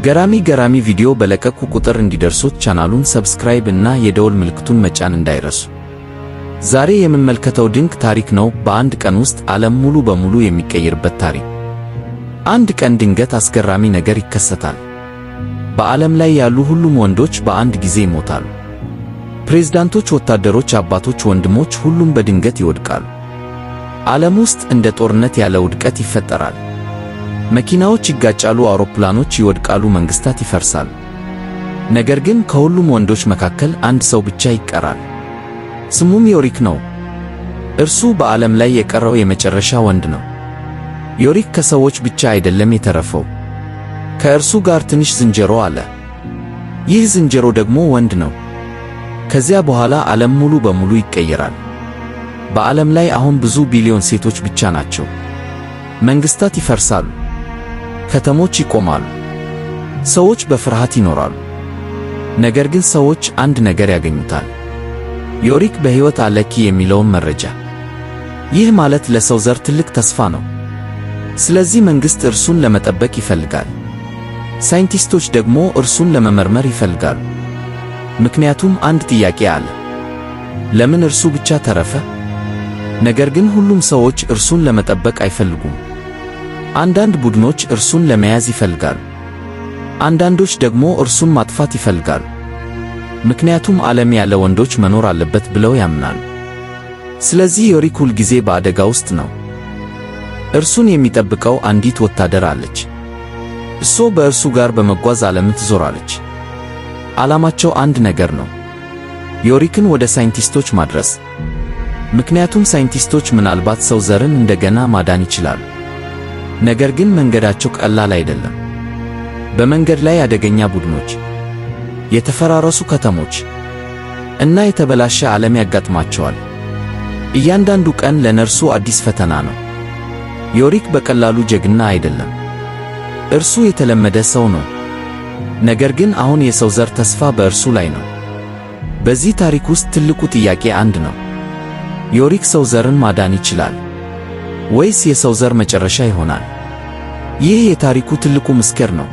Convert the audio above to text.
ገራሚ ቪዲዮ በለቀቁ ቁጥር እንዲደርሱት ቻናሉን ሰብስክራይብ እና የደወል ምልክቱን መጫን እንዳይረሱ። ዛሬ የምንመለከተው ድንቅ ታሪክ ነው፣ በአንድ ቀን ውስጥ ዓለም ሙሉ በሙሉ የሚቀየርበት ታሪክ። አንድ ቀን ድንገት አስገራሚ ነገር ይከሰታል። በዓለም ላይ ያሉ ሁሉም ወንዶች በአንድ ጊዜ ይሞታሉ። ፕሬዝዳንቶች፣ ወታደሮች፣ አባቶች፣ ወንድሞች፣ ሁሉም በድንገት ይወድቃሉ። ዓለም ውስጥ እንደ ጦርነት ያለ ውድቀት ይፈጠራል። መኪናዎች ይጋጫሉ፣ አውሮፕላኖች ይወድቃሉ፣ መንግስታት ይፈርሳሉ። ነገር ግን ከሁሉም ወንዶች መካከል አንድ ሰው ብቻ ይቀራል። ስሙም ዮሪክ ነው። እርሱ በዓለም ላይ የቀረው የመጨረሻ ወንድ ነው። ዮሪክ ከሰዎች ብቻ አይደለም የተረፈው። ከእርሱ ጋር ትንሽ ዝንጀሮ አለ። ይህ ዝንጀሮ ደግሞ ወንድ ነው። ከዚያ በኋላ ዓለም ሙሉ በሙሉ ይቀየራል። በዓለም ላይ አሁን ብዙ ቢሊዮን ሴቶች ብቻ ናቸው። መንግስታት ይፈርሳሉ። ከተሞች ይቆማሉ። ሰዎች በፍርሃት ይኖራሉ። ነገር ግን ሰዎች አንድ ነገር ያገኙታል። ዮሪክ በሕይወት አለኪ የሚለውን መረጃ። ይህ ማለት ለሰው ዘር ትልቅ ተስፋ ነው። ስለዚህ መንግሥት እርሱን ለመጠበቅ ይፈልጋል። ሳይንቲስቶች ደግሞ እርሱን ለመመርመር ይፈልጋሉ። ምክንያቱም አንድ ጥያቄ አለ። ለምን እርሱ ብቻ ተረፈ? ነገር ግን ሁሉም ሰዎች እርሱን ለመጠበቅ አይፈልጉም። አንዳንድ ቡድኖች እርሱን ለመያዝ ይፈልጋሉ። አንዳንዶች ደግሞ እርሱን ማጥፋት ይፈልጋሉ። ምክንያቱም ዓለም ያለ ወንዶች መኖር አለበት ብለው ያምናሉ። ስለዚህ ዮሪክ ሁል ጊዜ በአደጋ ውስጥ ነው። እርሱን የሚጠብቀው አንዲት ወታደር አለች። እሷ በእርሱ ጋር በመጓዝ ዓለምን ትዞራለች። ዓላማቸው አንድ ነገር ነው፤ ዮሪክን ወደ ሳይንቲስቶች ማድረስ። ምክንያቱም ሳይንቲስቶች ምናልባት ሰው ዘርን እንደገና ማዳን ይችላሉ። ነገር ግን መንገዳቸው ቀላል አይደለም። በመንገድ ላይ አደገኛ ቡድኖች፣ የተፈራረሱ ከተሞች እና የተበላሸ ዓለም ያጋጥማቸዋል። እያንዳንዱ ቀን ለነርሱ አዲስ ፈተና ነው። ዮሪክ በቀላሉ ጀግና አይደለም። እርሱ የተለመደ ሰው ነው። ነገር ግን አሁን የሰው ዘር ተስፋ በእርሱ ላይ ነው። በዚህ ታሪክ ውስጥ ትልቁ ጥያቄ አንድ ነው። ዮሪክ ሰው ዘርን ማዳን ይችላል ወይስ የሰው ዘር መጨረሻ ይሆናል? ይህ የታሪኩ ትልቁ ምስጢር ነው።